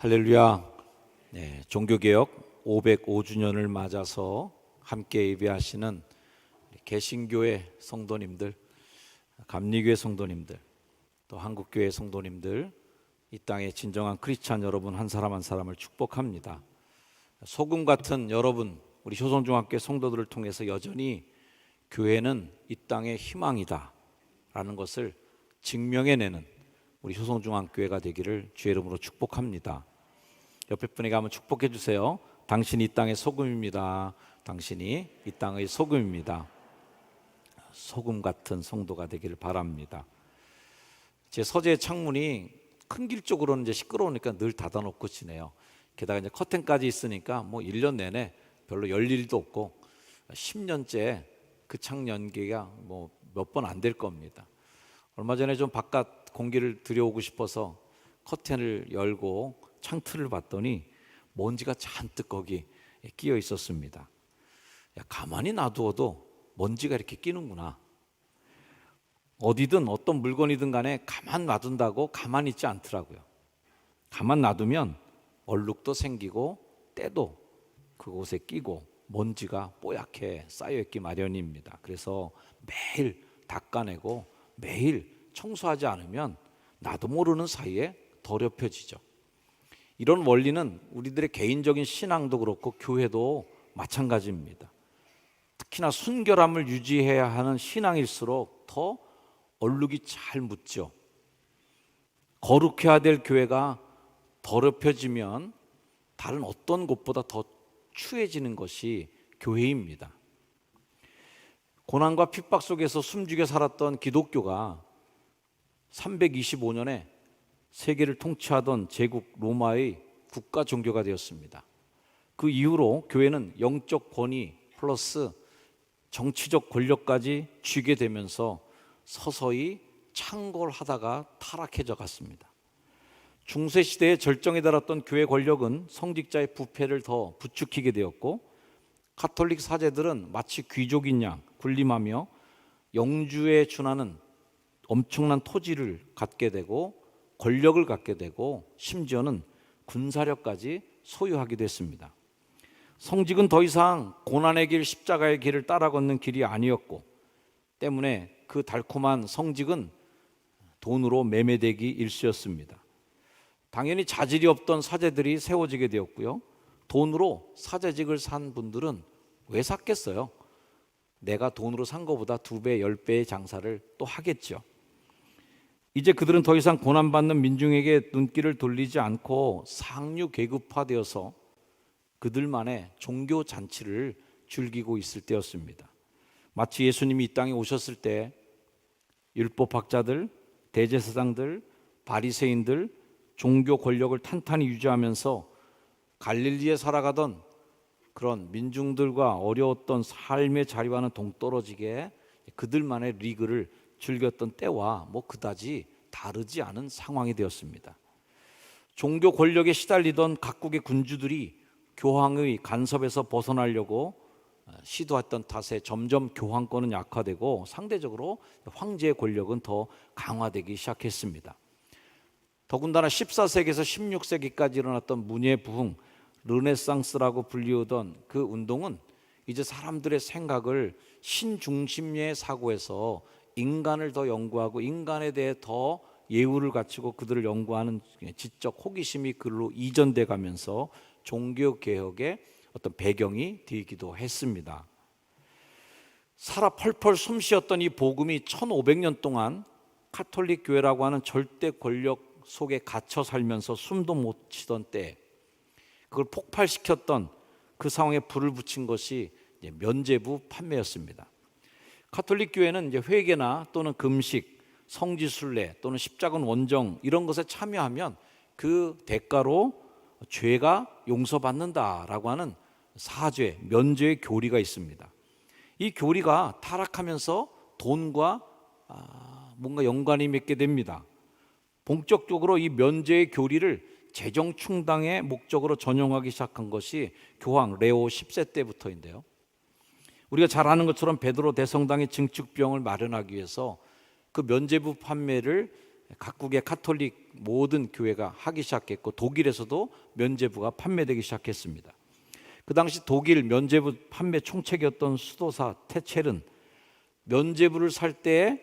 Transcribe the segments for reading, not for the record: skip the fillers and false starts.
할렐루야. 네, 종교개혁 505주년을 맞아서 함께 예배하시는 개신교회 성도님들, 감리교회 성도님들, 또 한국교회 성도님들, 이 땅의 진정한 크리스찬 여러분 한 사람 한 사람을 축복합니다. 소금 같은 여러분, 우리 효성중학교 성도들을 통해서 여전히 교회는 이 땅의 희망이다 라는 것을 증명해내는 우리 효성중앙교회가 되기를 주의 이름으로 축복합니다. 옆에 분에게 한번 축복해 주세요. 당신이 이 땅의 소금입니다. 당신이 이 땅의 소금입니다. 소금 같은 성도가 되기를 바랍니다. 제 서재의 창문이 큰 길 쪽으로는 이제 시끄러우니까 늘 닫아놓고 지내요. 게다가 이제 커튼까지 있으니까 뭐 1년 내내 별로 열 일도 없고 10년째 그 창 연기가 뭐 몇 번 안 될 겁니다. 얼마 전에 좀 바깥 공기를 들여오고 싶어서 커튼을 열고 창틀을 봤더니 먼지가 잔뜩 거기 끼어 있었습니다. 가만히 놔두어도 먼지가 이렇게 끼는구나. 어디든 어떤 물건이든 간에 가만 놔둔다고 가만히 있지 않더라고요. 가만 놔두면 얼룩도 생기고 때도 그곳에 끼고 먼지가 뽀얗게 쌓여있기 마련입니다. 그래서 매일 닦아내고 매일 청소하지 않으면 나도 모르는 사이에 더럽혀지죠. 이런 원리는 우리들의 개인적인 신앙도 그렇고 교회도 마찬가지입니다. 특히나 순결함을 유지해야 하는 신앙일수록 더 얼룩이 잘 묻죠. 거룩해야 될 교회가 더럽혀지면 다른 어떤 곳보다 더 추해지는 것이 교회입니다. 고난과 핍박 속에서 숨죽여 살았던 기독교가 325년에 세계를 통치하던 제국 로마의 국가 종교가 되었습니다. 그 이후로 교회는 영적 권위 플러스 정치적 권력까지 쥐게 되면서 서서히 창궐하다가 타락해져 갔습니다. 중세시대의 절정에 달했던 교회 권력은 성직자의 부패를 더 부추기게 되었고, 가톨릭 사제들은 마치 귀족인 양 군림하며 영주에 준하는 엄청난 토지를 갖게 되고 권력을 갖게 되고 심지어는 군사력까지 소유하게 됐습니다. 성직은 더 이상 고난의 길, 십자가의 길을 따라 걷는 길이 아니었고 때문에 그 달콤한 성직은 돈으로 매매되기 일쑤였습니다. 당연히 자질이 없던 사제들이 세워지게 되었고요. 돈으로 사제직을 산 분들은 왜 샀겠어요? 내가 돈으로 산 것보다 2배, 10배의 장사를 또 하겠죠. 이제 그들은 더 이상 고난받는 민중에게 눈길을 돌리지 않고 상류 계급화되어서 그들만의 종교 잔치를 즐기고 있을 때였습니다. 마치 예수님이 이 땅에 오셨을 때 율법학자들, 대제사장들, 바리새인들, 종교 권력을 탄탄히 유지하면서 갈릴리에 살아가던 그런 민중들과 어려웠던 삶의 자리와는 동떨어지게 그들만의 리그를 즐겼던 때와 뭐 그다지 다르지 않은 상황이 되었습니다. 종교 권력에 시달리던 각국의 군주들이 교황의 간섭에서 벗어나려고 시도했던 탓에 점점 교황권은 약화되고 상대적으로 황제의 권력은 더 강화되기 시작했습니다. 더군다나 14세기에서 16세기까지 일어났던 문예 부흥, 르네상스라고 불리우던 그 운동은 이제 사람들의 생각을 신중심의 사고에서 인간을 더 연구하고 인간에 대해 더 예우를 갖추고 그들을 연구하는 지적 호기심이 그로 이전돼 가면서 종교개혁의 어떤 배경이 되기도 했습니다. 살아 펄펄 숨쉬었던 이 복음이 1500년 동안 가톨릭 교회라고 하는 절대 권력 속에 갇혀 살면서 숨도 못 쉬던 때 그걸 폭발시켰던 그 상황에 불을 붙인 것이 면죄부 판매였습니다. 가톨릭 교회는 이제 회개나 또는 금식, 성지순례 또는 십자군 원정 이런 것에 참여하면 그 대가로 죄가 용서받는다라고 하는 사죄, 면죄의 교리가 있습니다. 이 교리가 타락하면서 돈과 뭔가 연관이 맺게 됩니다. 본격적으로 이 면죄의 교리를 재정 충당의 목적으로 전용하기 시작한 것이 교황 레오 10세 때부터인데요. 우리가 잘 아는 것처럼 베드로 대성당의 증축비용을 마련하기 위해서 그 면죄부 판매를 각국의 가톨릭 모든 교회가 하기 시작했고 독일에서도 면죄부가 판매되기 시작했습니다. 그 당시 독일 면죄부 판매 총책이었던 수도사 테첼은 면죄부를 살 때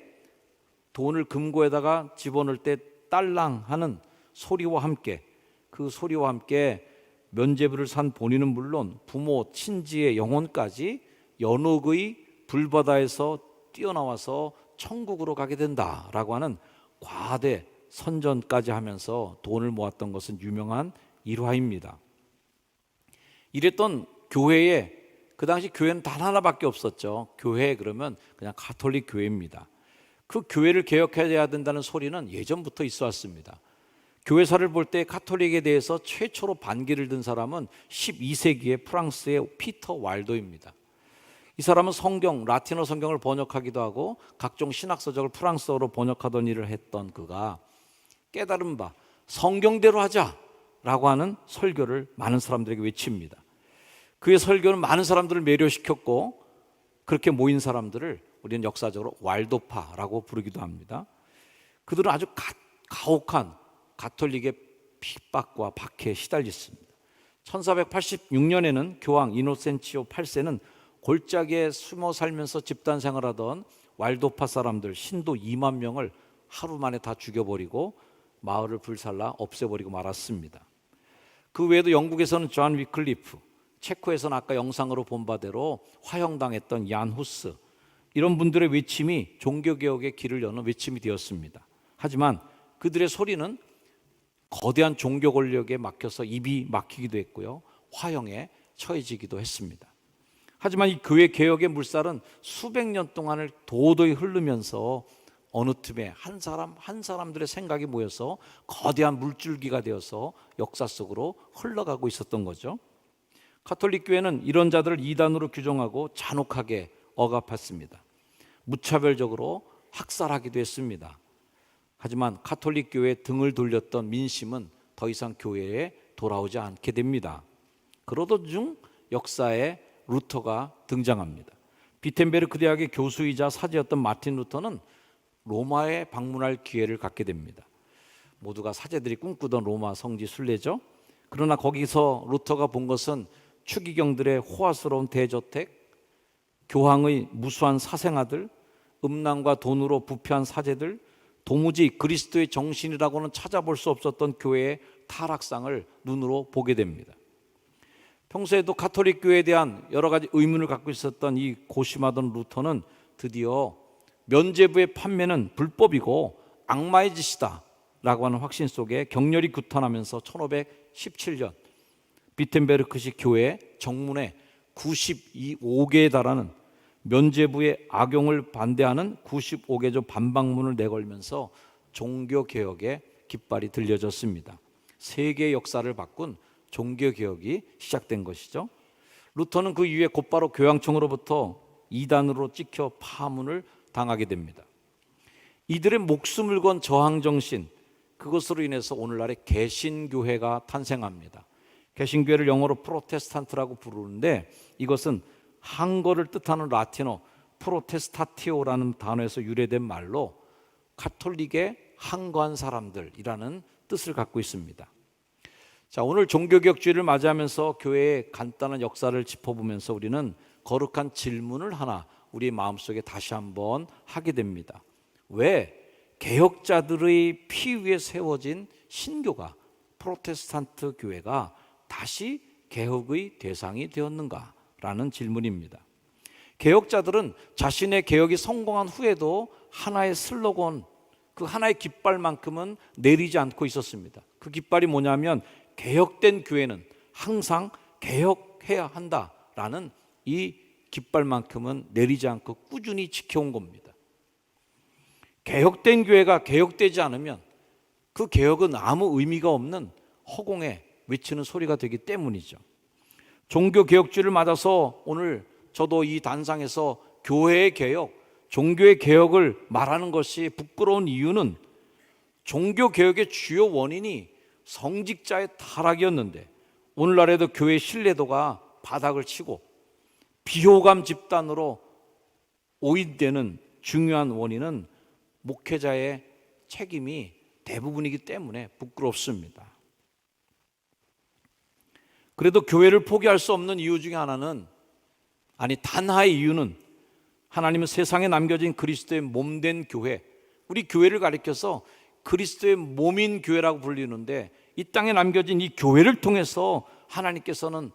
돈을 금고에다가 집어넣을 때 딸랑 하는 소리와 함께, 그 소리와 함께 면죄부를 산 본인은 물론 부모, 친지의 영혼까지 연옥의 불바다에서 뛰어나와서 천국으로 가게 된다라고 하는 과대 선전까지 하면서 돈을 모았던 것은 유명한 일화입니다. 이랬던 교회에, 그 당시 교회는 단 하나밖에 없었죠. 교회 그러면 그냥 가톨릭 교회입니다. 그 교회를 개혁해야 된다는 소리는 예전부터 있어 왔습니다. 교회사를 볼 때 가톨릭에 대해서 최초로 반기를 든 사람은 12세기의 프랑스의 피터 왈도입니다. 이 사람은 성경, 라틴어 성경을 번역하기도 하고 각종 신학서적을 프랑스어로 번역하던 일을 했던 그가 깨달은 바 성경대로 하자라고 하는 설교를 많은 사람들에게 외칩니다. 그의 설교는 많은 사람들을 매료시켰고 그렇게 모인 사람들을 우리는 역사적으로 왈도파라고 부르기도 합니다. 그들은 아주 가혹한 가톨릭의 핍박과 박해에 시달렸습니다. 1486년에는 교황 이노센치오 8세는 골짜기에 숨어 살면서 집단 생활하던 왈도파 사람들 신도 2만 명을 하루 만에 다 죽여버리고 마을을 불살라 없애버리고 말았습니다. 그 외에도 영국에서는 존 위클리프, 체코에서는 아까 영상으로 본 바대로 화형당했던 얀 후스, 이런 분들의 외침이 종교개혁의 길을 여는 외침이 되었습니다. 하지만 그들의 소리는 거대한 종교 권력에 막혀서 입이 막히기도 했고요, 화형에 처해지기도 했습니다. 하지만 이 교회 개혁의 물살은 수백 년 동안을 도도히 흐르면서 어느 틈에 한 사람들의 생각이 모여서 거대한 물줄기가 되어서 역사 속으로 흘러가고 있었던 거죠. 가톨릭 교회는 이런 자들을 이단으로 규정하고 잔혹하게 억압했습니다. 무차별적으로 학살하기도 했습니다. 하지만 가톨릭 교회에 등을 돌렸던 민심은 더 이상 교회에 돌아오지 않게 됩니다. 그러던 중 역사에 루터가 등장합니다. 비텐베르크 대학의 교수이자 사제였던 마틴 루터는 로마에 방문할 기회를 갖게 됩니다. 모두가 사제들이 꿈꾸던 로마 성지 순례죠. 그러나 거기서 루터가 본 것은 추기경들의 호화스러운 대저택, 교황의 무수한 사생아들, 음란과 돈으로 부패한 사제들, 도무지 그리스도의 정신이라고는 찾아볼 수 없었던 교회의 타락상을 눈으로 보게 됩니다. 평소에도 가톨릭 교회에 대한 여러 가지 의문을 갖고 있었던 이 고심하던 루터는 드디어 면죄부의 판매는 불법이고 악마의 짓이다 라고 하는 확신 속에 격렬히 규탄하면서 1517년 비텐베르크식 교회 정문에 95개에 달하는 면죄부의 악용을 반대하는 95개조 반박문을 내걸면서 종교개혁의 깃발이 들려졌습니다. 세계의 역사를 바꾼 종교개혁이 시작된 것이죠. 루터는 그 이후에 곧바로 교황청으로부터 이단으로 찍혀 파문을 당하게 됩니다. 이들의 목숨을 건 저항정신, 그것으로 인해서 오늘날의 개신교회가 탄생합니다. 개신교회를 영어로 프로테스탄트라고 부르는데 이것은 한거를 뜻하는 라틴어 프로테스타티오라는 단어에서 유래된 말로 가톨릭의 한거한 사람들이라는 뜻을 갖고 있습니다. 자, 오늘 종교개혁주의를 맞이하면서 교회의 간단한 역사를 짚어보면서 우리는 거룩한 질문을 하나 우리 마음속에 다시 한번 하게 됩니다. 왜 개혁자들의 피 위에 세워진 신교가 프로테스탄트 교회가 다시 개혁의 대상이 되었는가? 라는 질문입니다. 개혁자들은 자신의 개혁이 성공한 후에도 하나의 슬로건, 그 하나의 깃발만큼은 내리지 않고 있었습니다. 그 깃발이 뭐냐면 개혁된 교회는 항상 개혁해야 한다라는 이 깃발만큼은 내리지 않고 꾸준히 지켜온 겁니다. 개혁된 교회가 개혁되지 않으면 그 개혁은 아무 의미가 없는 허공에 외치는 소리가 되기 때문이죠. 종교개혁주의를 맞아서 오늘 저도 이 단상에서 교회의 개혁, 종교의 개혁을 말하는 것이 부끄러운 이유는 종교개혁의 주요 원인이 성직자의 타락이었는데 오늘날에도 교회의 신뢰도가 바닥을 치고 비호감 집단으로 오인되는 중요한 원인은 목회자의 책임이 대부분이기 때문에 부끄럽습니다. 그래도 교회를 포기할 수 없는 이유 중에 하나는, 단 하나의 이유는 하나님은 세상에 남겨진 그리스도의 몸된 교회, 우리 교회를 가리켜서 그리스도의 몸인 교회라고 불리는데, 이 땅에 남겨진 이 교회를 통해서 하나님께서는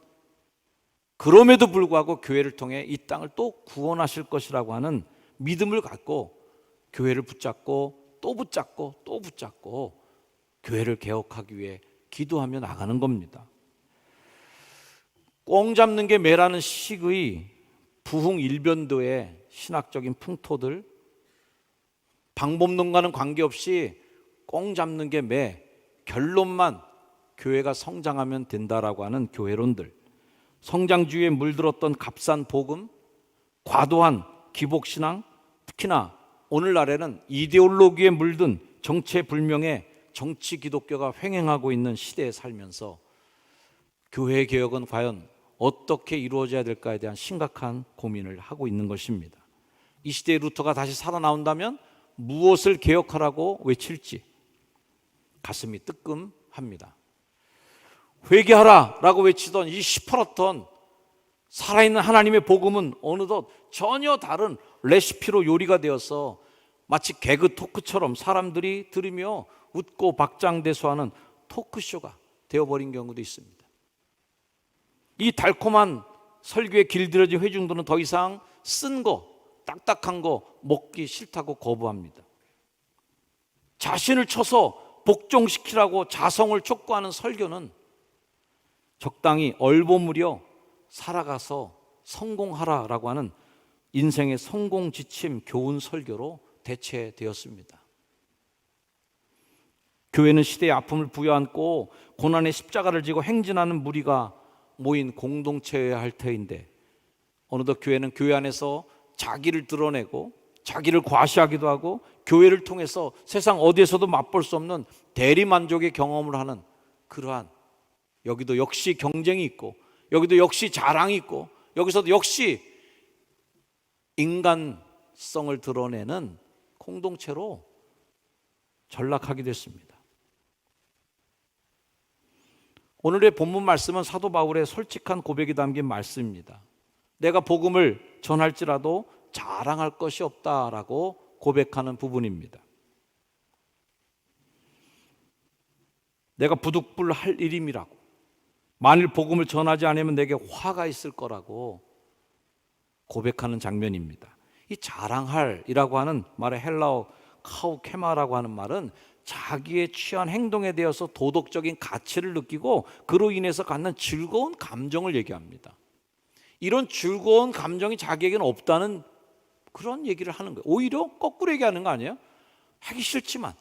그럼에도 불구하고 교회를 통해 이 땅을 또 구원하실 것이라고 하는 믿음을 갖고 교회를 붙잡고 또 붙잡고 또 붙잡고 교회를 개혁하기 위해 기도하며 나가는 겁니다. 꽁 잡는 게 매라는 식의 부흥 일변도의 신학적인 풍토들, 방법론과는 관계없이 꽁 잡는 게 매, 결론만 교회가 성장하면 된다라고 하는 교회론들, 성장주의에 물들었던 값싼 복음, 과도한 기복신앙, 특히나 오늘날에는 이데올로기에 물든 정체불명의 정치 기독교가 횡행하고 있는 시대에 살면서 교회 개혁은 과연 어떻게 이루어져야 될까에 대한 심각한 고민을 하고 있는 것입니다. 이 시대의 루터가 다시 살아나온다면 무엇을 개혁하라고 외칠지 가슴이 뜨끔합니다. 회개하라 라고 외치던 이 시퍼렇던 살아있는 하나님의 복음은 어느덧 전혀 다른 레시피로 요리가 되어서 마치 개그 토크처럼 사람들이 들으며 웃고 박장대소하는 토크쇼가 되어버린 경우도 있습니다. 이 달콤한 설교에 길들여진 회중들은 더 이상 쓴 거, 딱딱한 거 먹기 싫다고 거부합니다. 자신을 쳐서 복종시키라고 자성을 촉구하는 설교는 적당히 얼버무려 살아가서 성공하라라고 하는 인생의 성공 지침 교훈 설교로 대체되었습니다. 교회는 시대의 아픔을 부여안고 고난의 십자가를 지고 행진하는 무리가 모인 공동체여야 할 터인데, 어느덧 교회는 교회 안에서 자기를 드러내고 자기를 과시하기도 하고 교회를 통해서 세상 어디에서도 맛볼 수 없는 대리만족의 경험을 하는, 그러한 여기도 역시 경쟁이 있고 여기도 역시 자랑이 있고 여기서도 역시 인간성을 드러내는 공동체로 전락하게 됐습니다. 오늘의 본문 말씀은 사도 바울의 솔직한 고백이 담긴 말씀입니다. 내가 복음을 전할지라도 자랑할 것이 없다라고 고백하는 부분입니다. 내가 부득불할 일임이라고, 만일 복음을 전하지 않으면 내게 화가 있을 거라고 고백하는 장면입니다. 이 자랑할이라고 하는 말의 헬라어 카우케마라고 하는 말은 자기의 취한 행동에 대해서 도덕적인 가치를 느끼고 그로 인해서 갖는 즐거운 감정을 얘기합니다. 이런 즐거운 감정이 자기에게는 없다는 그런 얘기를 하는 거예요. 오히려 거꾸로 얘기하는 거 아니에요? 하기 싫지만,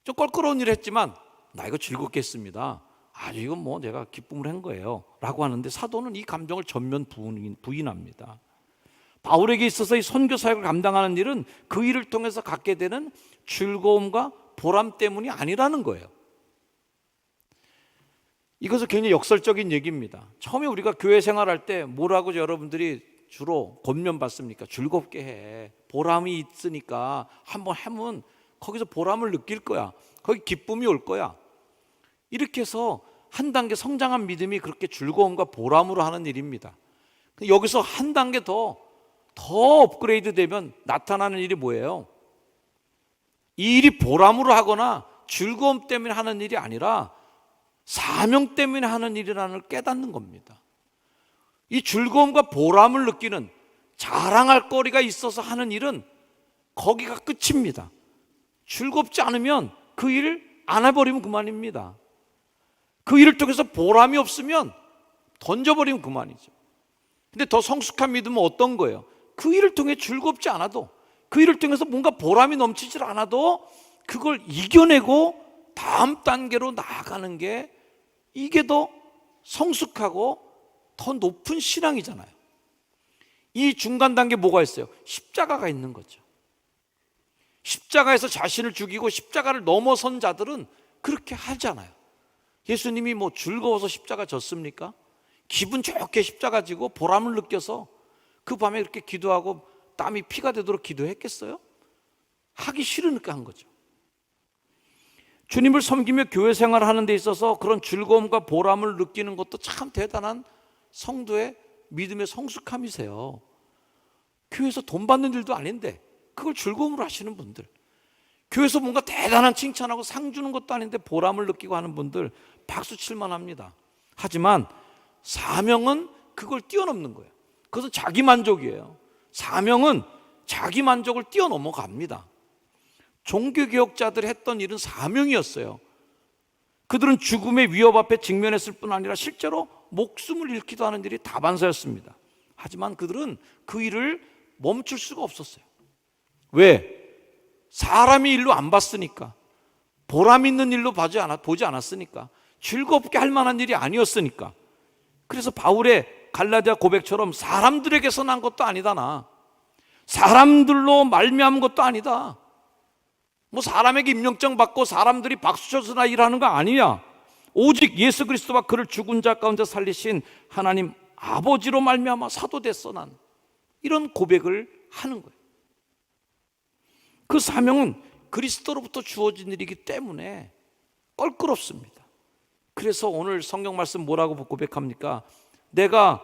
좀 껄끄러운 일을 했지만 나 이거 즐겁게 했습니다. 아주 이건 뭐 내가 기쁨을 한 거예요 라고 하는데, 사도는 이 감정을 전면 부인합니다. 바울에게 있어서 이 선교 사역을 감당하는 일은 그 일을 통해서 갖게 되는 즐거움과 보람 때문이 아니라는 거예요. 이것은 굉장히 역설적인 얘기입니다. 처음에 우리가 교회 생활할 때 뭐라고 여러분들이 주로 권면받습니까? 즐겁게 해, 보람이 있으니까 한번 하면 거기서 보람을 느낄 거야, 거기 기쁨이 올 거야. 이렇게 해서 한 단계 성장한 믿음이 그렇게 즐거움과 보람으로 하는 일입니다. 여기서 한 단계 더 업그레이드 되면 나타나는 일이 뭐예요? 이 일이 보람으로 하거나 즐거움 때문에 하는 일이 아니라 사명 때문에 하는 일이라는 걸 깨닫는 겁니다. 이 즐거움과 보람을 느끼는, 자랑할 거리가 있어서 하는 일은 거기가 끝입니다. 즐겁지 않으면 그 일을 안 해버리면 그만입니다. 그 일을 통해서 보람이 없으면 던져버리면 그만이죠. 근데 더 성숙한 믿음은 어떤 거예요? 그 일을 통해 즐겁지 않아도, 그 일을 통해서 뭔가 보람이 넘치질 않아도 그걸 이겨내고 다음 단계로 나아가는 게, 이게 더 성숙하고 더 높은 신앙이잖아요. 이 중간 단계 뭐가 있어요? 십자가가 있는 거죠. 십자가에서 자신을 죽이고 십자가를 넘어선 자들은 그렇게 하잖아요. 예수님이 뭐 즐거워서 십자가 졌습니까? 기분 좋게 십자가 지고 보람을 느껴서 그 밤에 그렇게 기도하고 땀이 피가 되도록 기도했겠어요? 하기 싫으니까 한 거죠. 주님을 섬기며 교회 생활을 하는 데 있어서 그런 즐거움과 보람을 느끼는 것도 참 대단한 성도의 믿음의 성숙함이세요. 교회에서 돈 받는 일도 아닌데 그걸 즐거움으로 하시는 분들, 교회에서 뭔가 대단한 칭찬하고 상 주는 것도 아닌데 보람을 느끼고 하는 분들 박수 칠만 합니다. 하지만 사명은 그걸 뛰어넘는 거예요. 그것은 자기 만족이에요. 사명은 자기 만족을 뛰어넘어 갑니다. 종교개혁자들이 했던 일은 사명이었어요. 그들은 죽음의 위협 앞에 직면했을 뿐 아니라 실제로 목숨을 잃기도 하는 일이 다반사였습니다. 하지만 그들은 그 일을 멈출 수가 없었어요. 왜? 사람이 일로 안 봤으니까, 보람 있는 일로 보지 않았으니까, 즐겁게 할 만한 일이 아니었으니까. 그래서 바울의 갈라디아 고백처럼 사람들에게서 난 것도 아니다, 나 사람들로 말미암은 것도 아니다, 뭐 사람에게 임명장 받고 사람들이 박수 쳐서 나 일하는 거 아니야. 오직 예수 그리스도와 그를 죽은 자 가운데 살리신 하나님 아버지로 말미암아 사도 됐어 난. 이런 고백을 하는 거예요. 그 사명은 그리스도로부터 주어진 일이기 때문에 껄끄럽습니다. 그래서 오늘 성경 말씀 뭐라고 고백합니까? 내가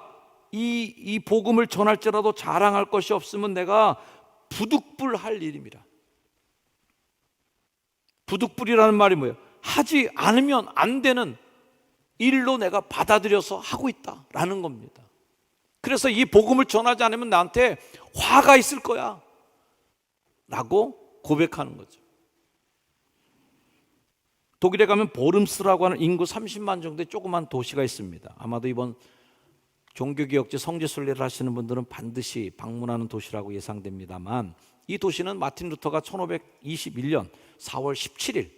이 복음을 전할지라도 자랑할 것이 없으면 내가 부득불할 일입니다. 부득불이라는 말이 뭐예요? 하지 않으면 안 되는 일로 내가 받아들여서 하고 있다라는 겁니다. 그래서 이 복음을 전하지 않으면 나한테 화가 있을 거야 라고 고백하는 거죠. 독일에 가면 보름스라고 하는 인구 30만 정도의 조그만 도시가 있습니다. 아마도 이번 종교개혁제 성지순례를 하시는 분들은 반드시 방문하는 도시라고 예상됩니다만, 이 도시는 마틴 루터가 1521년 4월 17일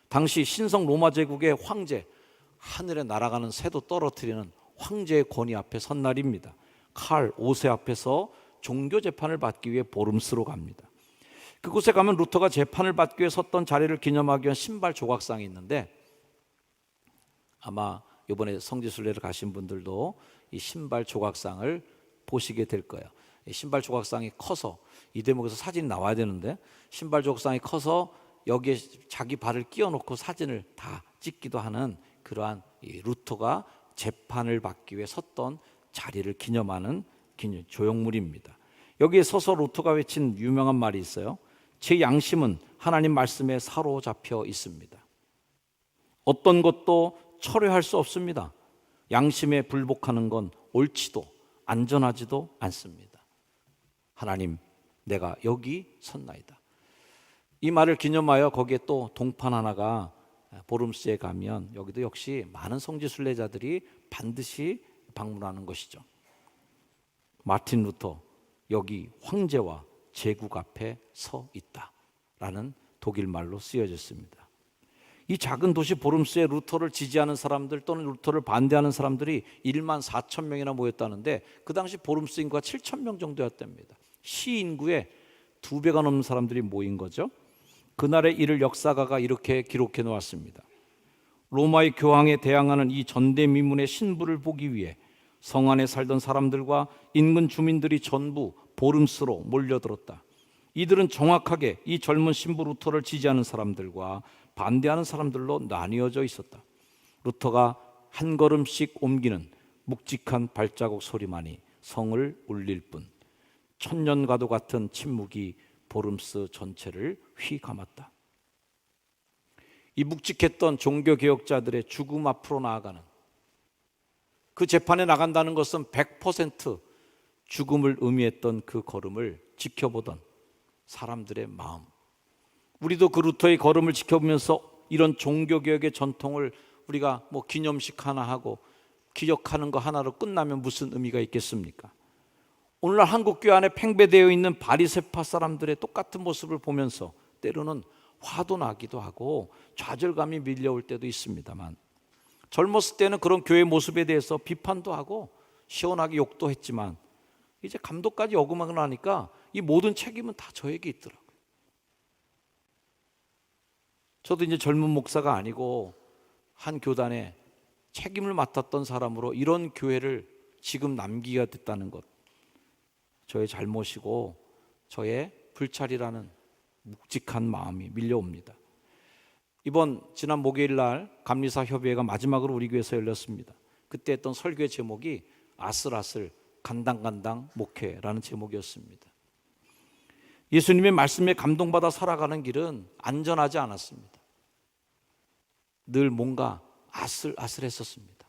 당시 신성 로마 제국의 황제, 하늘에 날아가는 새도 떨어뜨리는 황제의 권위 앞에 선 날입니다. 칼 5세 앞에서 종교 재판을 받기 위해 보름스로 갑니다. 그곳에 가면 루터가 재판을 받기 위해 섰던 자리를 기념하기 위한 신발 조각상이 있는데, 아마 이번에 성지순례를 가신 분들도 이 신발 조각상을 보시게 될 거예요. 이 신발 조각상이 커서, 이 대목에서 사진이 나와야 되는데 신발 조각상이 커서 여기에 자기 발을 끼워놓고 사진을 다 찍기도 하는 그러한 이 루터가 재판을 받기 위해 섰던 자리를 기념하는 조형물입니다. 여기에 서서 루터가 외친 유명한 말이 있어요. 제 양심은 하나님 말씀에 사로잡혀 있습니다. 어떤 것도 철회할 수 없습니다. 양심에 불복하는 건 옳지도 안전하지도 않습니다. 하나님, 내가 여기 섰나이다. 이 말을 기념하여 거기에 또 동판 하나가 보름스에 가면 여기도 역시 많은 성지순례자들이 반드시 방문하는 것이죠. 마틴 루터, 여기 황제와 제국 앞에 서 있다라는 독일 말로 쓰여졌습니다. 이 작은 도시 보름스에 루터를 지지하는 사람들 또는 루터를 반대하는 사람들이 1만 4천 명이나 모였다는데, 그 당시 보름스 인구가 7천 명 정도였답니다. 시 인구의 2배가 넘는 사람들이 모인 거죠. 그날의 일을 역사가가 이렇게 기록해 놓았습니다. 로마의 교황에 대항하는 이 전대미문의 신부를 보기 위해 성 안에 살던 사람들과 인근 주민들이 전부 보름스로 몰려들었다. 이들은 정확하게 이 젊은 신부 루터를 지지하는 사람들과 반대하는 사람들로 나뉘어져 있었다. 루터가 한 걸음씩 옮기는 묵직한 발자국 소리만이 성을 울릴 뿐, 천년과도 같은 침묵이 보름스 전체를 휘감았다. 이 묵직했던 종교개혁자들의 죽음 앞으로 나아가는, 그 재판에 나간다는 것은 100% 죽음을 의미했던 그 걸음을 지켜보던 사람들의 마음, 우리도 그 루터의 걸음을 지켜보면서 이런 종교개혁의 전통을 우리가 뭐 기념식 하나 하고 기억하는 거 하나로 끝나면 무슨 의미가 있겠습니까? 오늘날 한국교회 안에 팽배되어 있는 바리새파 사람들의 똑같은 모습을 보면서 때로는 화도 나기도 하고 좌절감이 밀려올 때도 있습니다만, 젊었을 때는 그런 교회 모습에 대해서 비판도 하고 시원하게 욕도 했지만 이제 감독까지 어긋나고 나니까 이 모든 책임은 다 저에게 있더라고요. 저도 이제 젊은 목사가 아니고 한 교단에 책임을 맡았던 사람으로 이런 교회를 지금 남기게 됐다는 것, 저의 잘못이고 저의 불찰이라는 묵직한 마음이 밀려옵니다. 지난 목요일 날 감리사 협의회가 마지막으로 우리 교회에서 열렸습니다. 그때 했던 설교의 제목이 아슬아슬 간당간당 목회라는 제목이었습니다. 예수님의 말씀에 감동받아 살아가는 길은 안전하지 않았습니다. 늘 뭔가 아슬아슬했었습니다.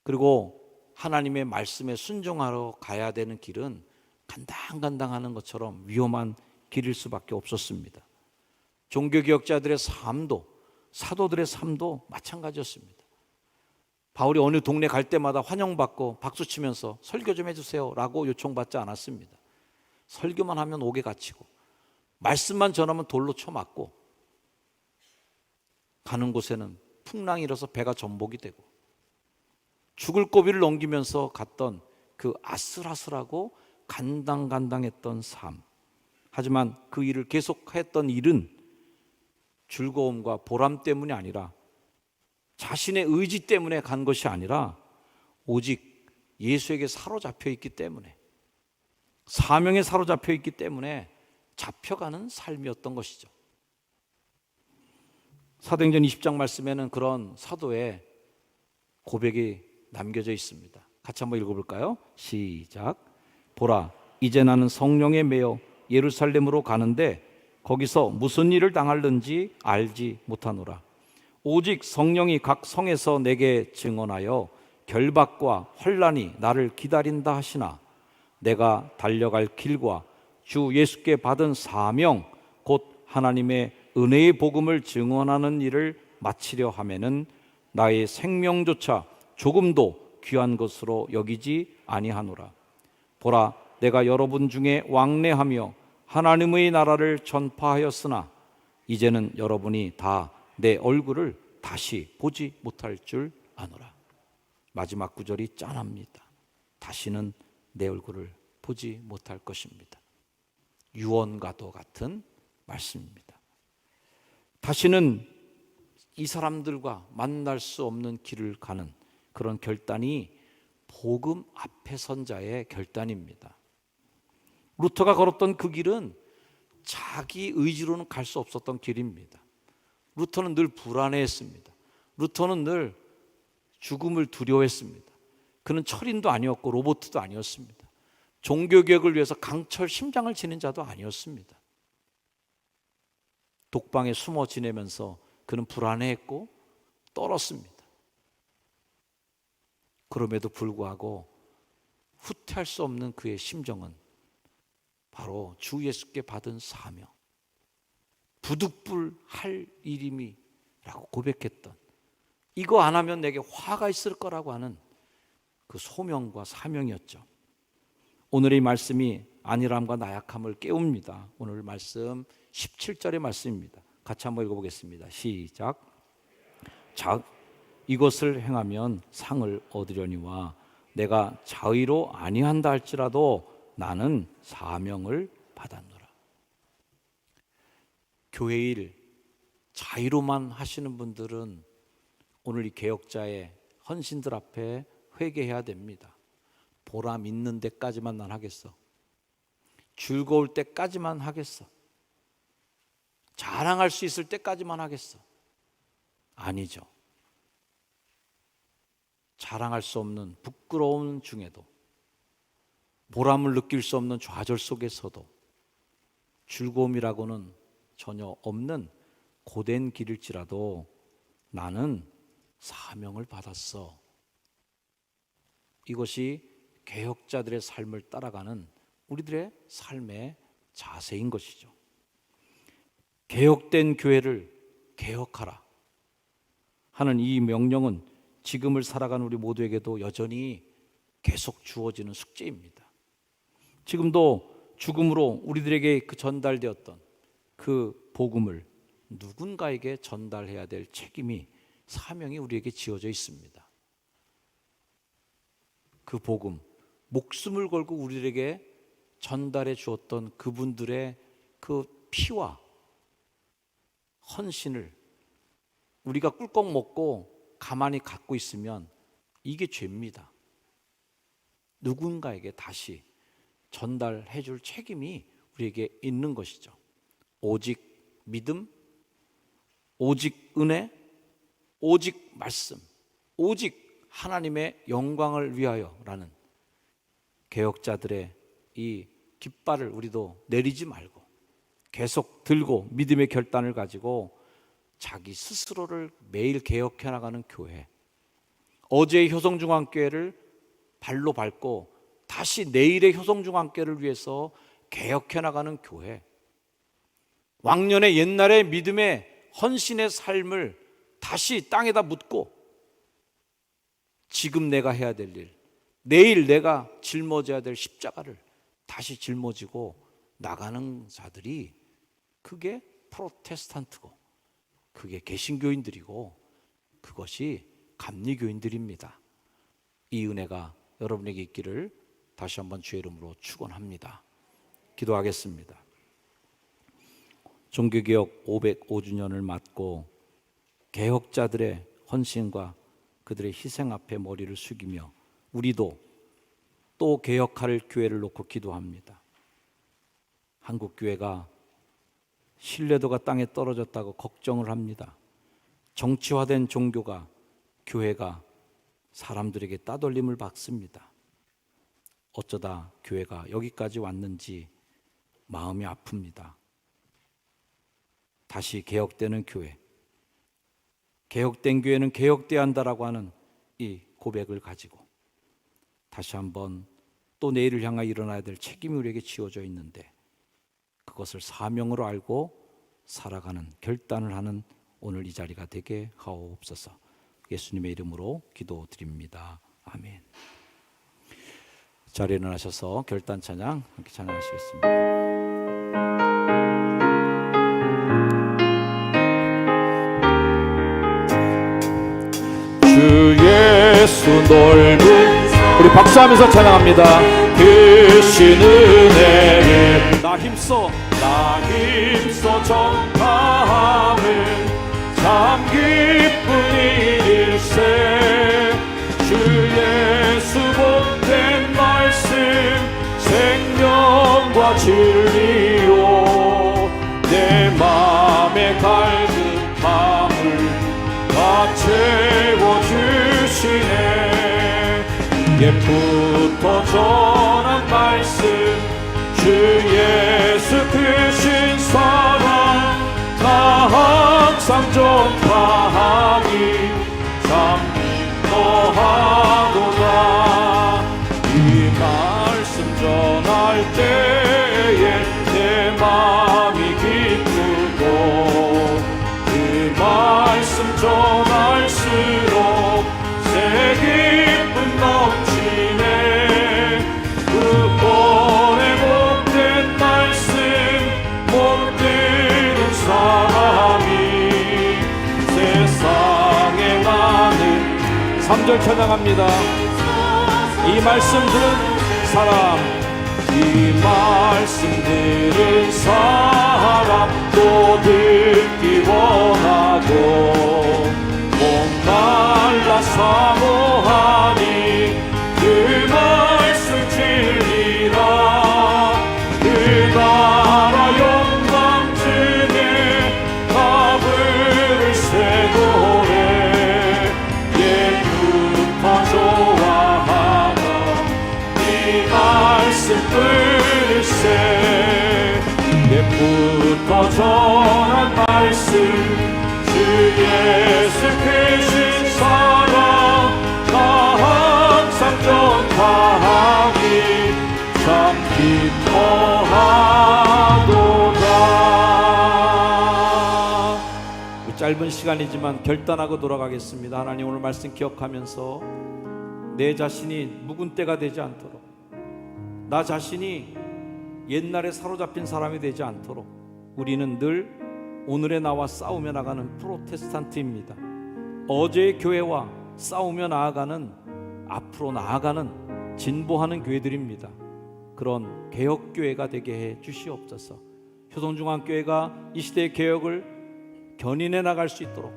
그리고 하나님의 말씀에 순종하러 가야 되는 길은 간당간당하는 것처럼 위험한 길일 수밖에 없었습니다. 종교개혁자들의 삶도, 사도들의 삶도 마찬가지였습니다. 바울이 어느 동네 갈 때마다 환영받고 박수치면서 설교 좀 해주세요 라고 요청받지 않았습니다. 설교만 하면 옥에 갇히고 말씀만 전하면 돌로 쳐맞고 가는 곳에는 풍랑이 일어서 배가 전복이 되고 죽을 고비를 넘기면서 갔던 그 아슬아슬하고 간당간당했던 삶. 하지만 그 일을 계속했던 일은 즐거움과 보람 때문이 아니라 자신의 의지 때문에 간 것이 아니라 오직 예수에게 사로잡혀 있기 때문에, 사명에 사로잡혀 있기 때문에 잡혀가는 삶이었던 것이죠. 사도행전 20장 말씀에는 그런 사도의 고백이 남겨져 있습니다. 같이 한번 읽어볼까요? 시작. 보라, 이제 나는 성령에 매여 예루살렘으로 가는데 거기서 무슨 일을 당할는지 알지 못하노라. 오직 성령이 각 성에서 내게 증언하여 결박과 환난이 나를 기다린다 하시나 내가 달려갈 길과 주 예수께 받은 사명 곧 하나님의 은혜의 복음을 증언하는 일을 마치려 하면은 나의 생명조차 조금도 귀한 것으로 여기지 아니하노라. 보라, 내가 여러분 중에 왕래하며 하나님의 나라를 전파하였으나 이제는 여러분이 다 내 얼굴을 다시 보지 못할 줄 아노라. 마지막 구절이 짠합니다. 다시는 내 얼굴을 보지 못할 것입니다. 유언과도 같은 말씀입니다. 다시는 이 사람들과 만날 수 없는 길을 가는 그런 결단이 복음 앞에 선 자의 결단입니다. 루터가 걸었던 그 길은 자기 의지로는 갈 수 없었던 길입니다. 루터는 늘 불안해했습니다. 루터는 늘 죽음을 두려워했습니다. 그는 철인도 아니었고 로보트도 아니었습니다. 종교개혁을 위해서 강철 심장을 지닌 자도 아니었습니다. 독방에 숨어 지내면서 그는 불안해했고 떨었습니다. 그럼에도 불구하고 후퇴할 수 없는 그의 심정은 바로 주 예수께 받은 사명, 부득불할 일임이라고 고백했던, 이거 안 하면 내게 화가 있을 거라고 하는 그 소명과 사명이었죠. 오늘의 말씀이 안일함과 나약함을 깨웁니다. 오늘 말씀 17절의 말씀입니다. 같이 한번 읽어보겠습니다. 시작. 자, 이것을 행하면 상을 얻으려니와 내가 자의로 아니한다 할지라도 나는 사명을 받았노라. 교회 일 자의로만 하시는 분들은 오늘 이 개혁자의 헌신들 앞에 회개해야 됩니다. 보람 있는 데까지만 난 하겠어. 즐거울 때까지만 하겠어. 자랑할 수 있을 때까지만 하겠어. 아니죠. 자랑할 수 없는 부끄러움 중에도, 보람을 느낄 수 없는 좌절 속에서도 즐거움이라고는 전혀 없는 고된 길일지라도 나는 사명을 받았어. 이것이 개혁자들의 삶을 따라가는 우리들의 삶의 자세인 것이죠. 개혁된 교회를 개혁하라 하는 이 명령은 지금을 살아가는 우리 모두에게도 여전히 계속 주어지는 숙제입니다. 지금도 죽음으로 우리들에게 전달되었던 그 복음을 누군가에게 전달해야 될 책임이, 사명이 우리에게 지어져 있습니다. 그 복음, 목숨을 걸고 우리들에게 전달해 주었던 그분들의 그 피와 헌신을 우리가 꿀꺽 먹고 가만히 갖고 있으면 이게 죄입니다. 누군가에게 다시 전달해 줄 책임이 우리에게 있는 것이죠. 오직 믿음, 오직 은혜, 오직 말씀, 오직 하나님의 영광을 위하여라는 개혁자들의 이 깃발을 우리도 내리지 말고 계속 들고 믿음의 결단을 가지고 자기 스스로를 매일 개혁해 나가는 교회, 어제의 효성중앙교회를 발로 밟고 다시 내일의 효성중앙교회를 위해서 개혁해 나가는 교회, 왕년의 옛날의 믿음의 헌신의 삶을 다시 땅에다 묻고 지금 내가 해야 될 일, 내일 내가 짊어져야 될 십자가를 다시 짊어지고 나가는 자들이 그게 프로테스탄트고 그게 개신교인들이고 그것이 감리교인들입니다. 이 은혜가 여러분에게 있기를 다시 한번 주의 이름으로 축원합니다. 기도하겠습니다. 종교개혁 505주년을 맞고 개혁자들의 헌신과 그들의 희생 앞에 머리를 숙이며 우리도 또 개혁할 교회를 놓고 기도합니다. 한국 교회가 신뢰도가 땅에 떨어졌다고 걱정을 합니다. 정치화된 종교가, 교회가 사람들에게 따돌림을 받습니다. 어쩌다 교회가 여기까지 왔는지 마음이 아픕니다. 다시 개혁되는 교회, 개혁된 교회는 개혁돼야 한다라고 하는 이 고백을 가지고 다시 한번 또 내일을 향하여 일어나야 될 책임이 우리에게 지어져 있는데 그것을 사명으로 알고 살아가는 결단을 하는 오늘 이 자리가 되게 하옵소서. 예수님의 이름으로 기도드립니다. 아멘. 자리에 일어나셔서 결단 찬양 함께 찬양하시겠습니다. 주 예수 넓은 우리 박수하면서 찬양합니다. 크신 은혜를 나 힘써 전파하는 참 기쁜 일일세. 주 예수 복된 말씀 생명과 진리요 내 맘에 갈급 밤을 다 채워주시네. 옛부터 전한 말씀 주 예수 크신 사랑 나 항상 전파하니 참 기뻐하도다. 이 말씀 전할 때에 내 마음이 기쁘고 그 말씀 전할수록 새 기쁨 넘치네. 그 본의 복된 말씀 못 들은 사람이 세상에 많은 3절 찬양합니다. 이 말씀 들은 사람, 이 말씀 들은 사람 또 듣기 원하고 목말라 사모하니 그 말씀 진리라. 그 나라 영광 중에 다 부를 쇠고래 옛부터 좋아하던 이 말씀 들으세. 옛부터 전한 말씀 주 예수 크신 사랑 나 항상 전파하니 참 기뻐하도다. 짧은 시간이지만 결단하고 돌아가겠습니다. 하나님 오늘 말씀 기억하면서 내 자신이 묵은 때가 되지 않도록, 나 자신이 옛날에 사로잡힌 사람이 되지 않도록 우리는 늘 오늘의 나와 싸우며 나가는 프로테스탄트입니다. 어제의 교회와 싸우며 나아가는, 앞으로 나아가는 진보하는 교회들입니다. 그런 개혁교회가 되게 해 주시옵소서. 효성중앙교회가 이 시대의 개혁을 견인해 나갈 수 있도록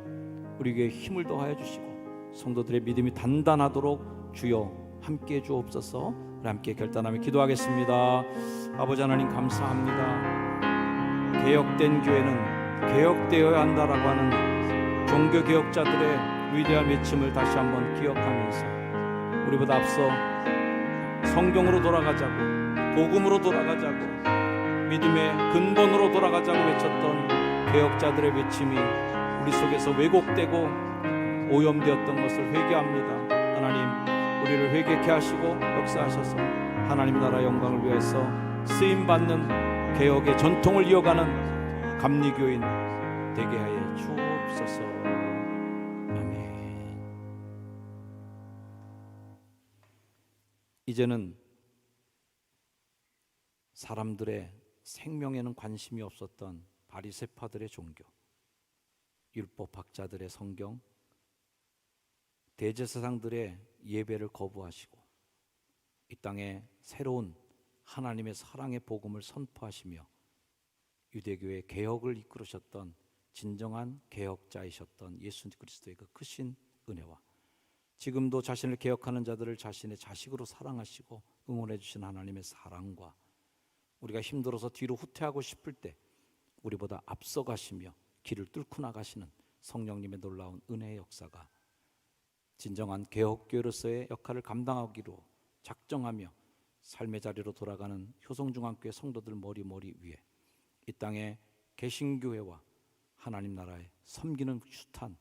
우리에게 힘을 더하여 주시고 성도들의 믿음이 단단하도록 주여 함께해 주옵소서. 함께 결단하며 기도하겠습니다. 아버지 하나님 감사합니다. 개혁된 교회는 개혁되어야 한다라고 하는 종교 개혁자들의 위대한 외침을 다시 한번 기억하면서 우리보다 앞서 성경으로 돌아가자고, 복음으로 돌아가자고, 믿음의 근본으로 돌아가자고 외쳤던 개혁자들의 외침이 우리 속에서 왜곡되고 오염되었던 것을 회개합니다. 하나님, 우리를 회개케 하시고 역사하셔서 하나님 나라 영광을 위해서 쓰임받는 개혁의 전통을 이어가는 감리교인 되게 하여 주옵소서. 아멘. 이제는 사람들의 생명에는 관심이 없었던 바리새파들의 종교, 율법학자들의 성경, 대제사장들의 예배를 거부하시고 이 땅에 새로운 하나님의 사랑의 복음을 선포하시며 유대교의 개혁을 이끌으셨던 진정한 개혁자이셨던 예수 그리스도의 그 크신 은혜와 지금도 자신을 개혁하는 자들을 자신의 자식으로 사랑하시고 응원해 주신 하나님의 사랑과 우리가 힘들어서 뒤로 후퇴하고 싶을 때 우리보다 앞서가시며 길을 뚫고 나가시는 성령님의 놀라운 은혜의 역사가 진정한 개혁교회로서의 역할을 감당하기로 작정하며 삶의 자리로 돌아가는 효성중앙교회 성도들 머리 위에 이 땅에 개신교회와 하나님 나라에 섬기는 숱한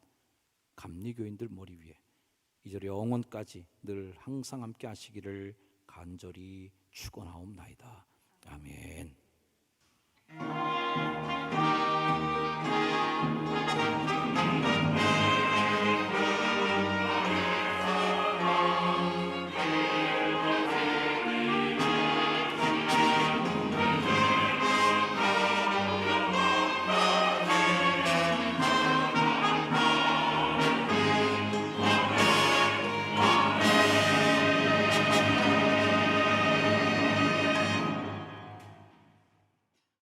감리교인들 머리 위에 이제 영원까지 늘 항상 함께 하시기를 간절히 축원하옵나이다. 아멘.